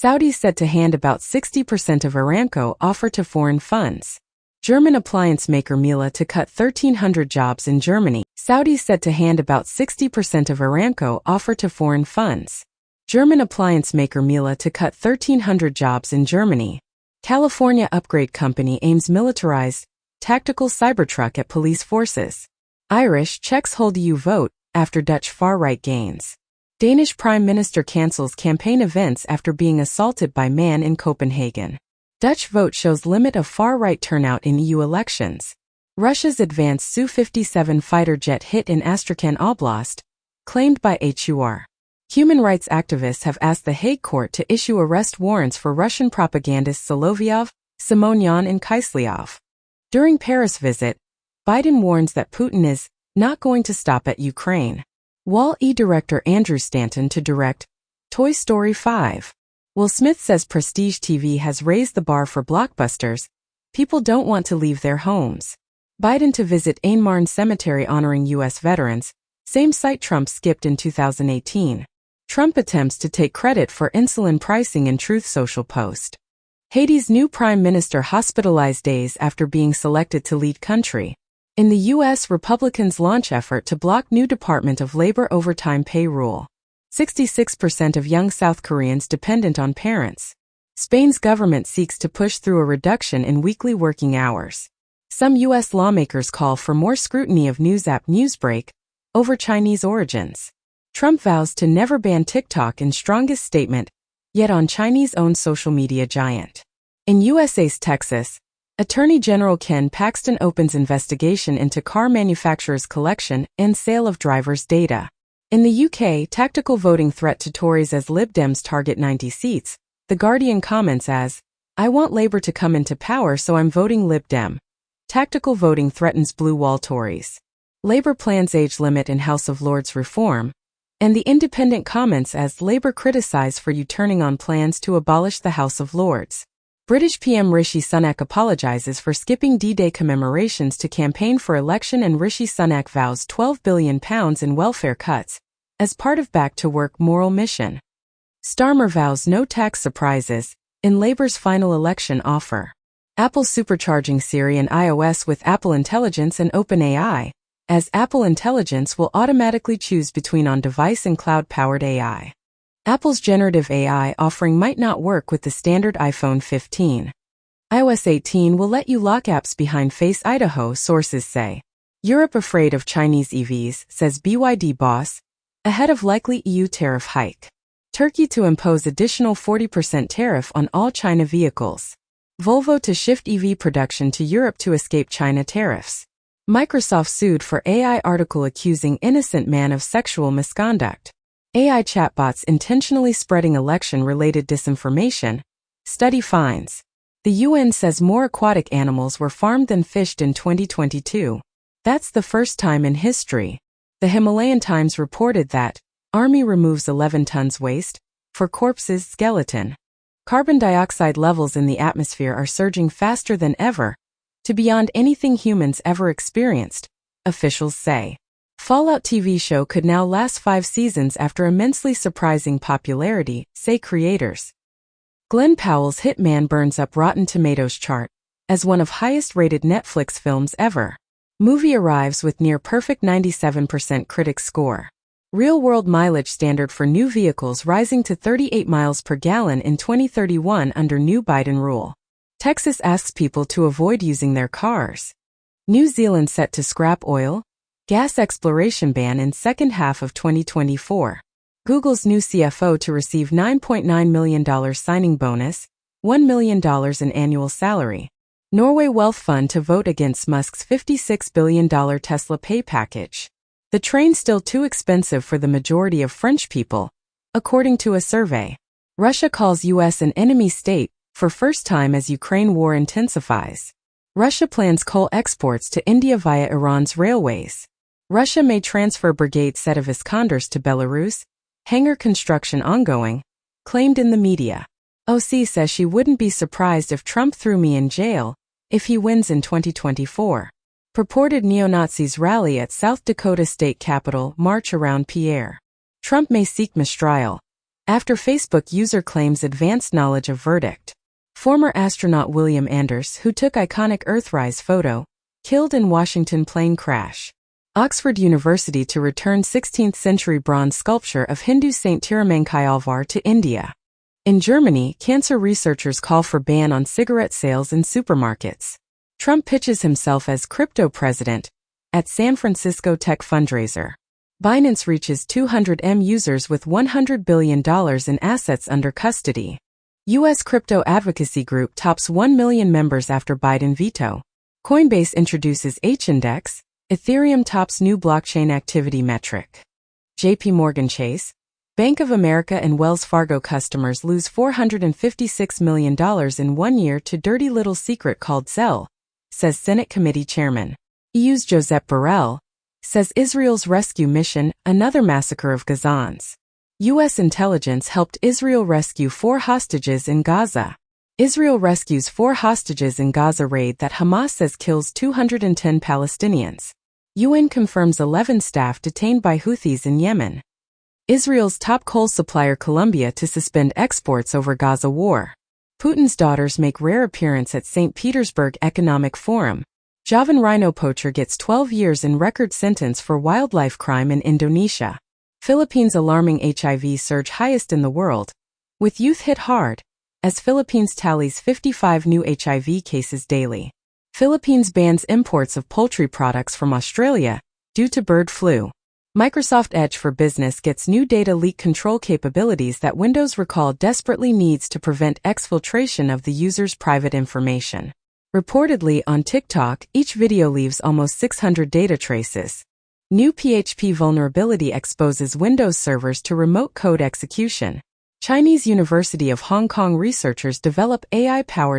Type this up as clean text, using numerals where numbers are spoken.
Saudis set to hand about 60% of Aramco offer to foreign funds. German appliance maker Miele to cut 1,300 jobs in Germany. Saudis set to hand about 60% of Aramco offer to foreign funds. German appliance maker Miele to cut 1,300 jobs in Germany. California upgrade company aims militarized tactical Cybertruck at police forces. Irish Czechs hold EU vote after Dutch far-right gains. Danish Prime Minister cancels campaign events after being assaulted by man in Copenhagen. Dutch vote shows limit of far-right turnout in EU elections. Russia's advanced Su-57 fighter jet hit in Astrakhan Oblast, claimed by HUR. Human rights activists have asked the Hague court to issue arrest warrants for Russian propagandists Solovyov, Simonyan and Kiselyov. During Paris visit, Biden warns that Putin is not going to stop at Ukraine. Wall-E director Andrew Stanton to direct Toy Story 5. Will Smith says Prestige TV has raised the bar for blockbusters. People don't want to leave their homes. Biden to visit Ain Marne Cemetery honoring U.S. veterans, same site Trump skipped in 2018. Trump attempts to take credit for insulin pricing in Truth Social post. Haiti's new prime minister hospitalized days after being selected to lead country. In the U.S., Republicans launch effort to block new Department of Labor overtime pay rule. 66% of young South Koreans dependent on parents. Spain's government seeks to push through a reduction in weekly working hours. Some U.S. lawmakers call for more scrutiny of news app Newsbreak over Chinese origins. Trump vows to never ban TikTok in strongest statement, yet on Chinese-owned social media giant. In USA's Texas, Attorney General Ken Paxton opens investigation into car manufacturers' collection and sale of drivers' data. In the UK, tactical voting threat to Tories as Lib Dems target 90 seats. The Guardian comments as, "I want Labour to come into power so I'm voting Lib Dem." Tactical voting threatens blue wall Tories. Labour plans age limit in House of Lords reform. And The Independent comments as Labour criticised for U-turning on plans to abolish the House of Lords. British PM Rishi Sunak apologises for skipping D-Day commemorations to campaign for election, and Rishi Sunak vows £12 billion in welfare cuts as part of Back to Work moral mission. Starmer vows no tax surprises in Labour's final election offer. Apple supercharging Siri and iOS with Apple Intelligence and OpenAI, as Apple Intelligence will automatically choose between on-device and cloud-powered AI. Apple's generative AI offering might not work with the standard iPhone 15. iOS 18 will let you lock apps behind Face Idaho, sources say. Europe afraid of Chinese EVs, says BYD boss, ahead of likely EU tariff hike. Turkey to impose additional 40% tariff on all China vehicles. Volvo to shift EV production to Europe to escape China tariffs. Microsoft sued for AI article accusing innocent man of sexual misconduct. AI chatbots intentionally spreading election-related disinformation. Study finds. The UN says more aquatic animals were farmed than fished in 2022. That's the first time in history. The Himalayan Times reported that Army removes 11 tons waste for corpses skeleton. Carbon dioxide levels in the atmosphere are surging faster than ever, to beyond anything humans ever experienced, officials say. Fallout TV show could now last 5 seasons after immensely surprising popularity, say creators. Glenn Powell's Hitman burns up Rotten Tomatoes chart as one of highest-rated Netflix films ever. Movie arrives with near-perfect 97% critics score. Real-world mileage standard for new vehicles rising to 38 miles per gallon in 2031 under new Biden rule. Texas asks people to avoid using their cars. New Zealand set to scrap oil, gas exploration ban in second half of 2024. Google's new CFO to receive $9.9 million signing bonus, $1 million in annual salary. Norway Wealth Fund to vote against Musk's $56 billion Tesla pay package. The train's still too expensive for the majority of French people, according to a survey. Russia calls U.S. an enemy state for first time as Ukraine war intensifies. Russia plans coal exports to India via Iran's railways. Russia may transfer brigade set of Iskanders to Belarus. Hangar construction ongoing, claimed in the media. OC says she wouldn't be surprised if Trump threw me in jail if he wins in 2024. Purported neo-Nazis rally at South Dakota state capitol march around Pierre. Trump may seek mistrial. After Facebook user claims advanced knowledge of verdict. Former astronaut William Anders, who took iconic Earthrise photo, killed in Washington plane crash. Oxford University to return 16th-century bronze sculpture of Hindu Saint Tirumankai to India. In Germany, cancer researchers call for ban on cigarette sales in supermarkets. Trump pitches himself as crypto president at San Francisco tech fundraiser. Binance reaches 200 million users with $100 billion in assets under custody. U.S. crypto advocacy group tops 1 million members after Biden veto. Coinbase introduces H-index. Ethereum tops new blockchain activity metric. J.P. Morgan Chase, Bank of America and Wells Fargo customers lose $456 million in 1 year to dirty little secret called Zelle, says Senate Committee Chairman. EU's Josep Borrell says Israel's rescue mission, another massacre of Gazans. U.S. intelligence helped Israel rescue 4 hostages in Gaza. Israel rescues 4 hostages in Gaza raid that Hamas says kills 210 Palestinians. UN confirms 11 staff detained by Houthis in Yemen. Israel's top coal supplier Colombia to suspend exports over Gaza war. Putin's daughters make rare appearance at St. Petersburg Economic Forum. Javan rhino poacher gets 12 years in record sentence for wildlife crime in Indonesia. Philippines alarming HIV surge highest in the world, with youth hit hard, as Philippines tallies 55 new HIV cases daily. Philippines bans imports of poultry products from Australia due to bird flu. Microsoft Edge for Business gets new data leak control capabilities that Windows Recall desperately needs to prevent exfiltration of the user's private information. Reportedly on TikTok, each video leaves almost 600 data traces. New PHP vulnerability exposes Windows servers to remote code execution. Chinese University of Hong Kong researchers develop AI-powered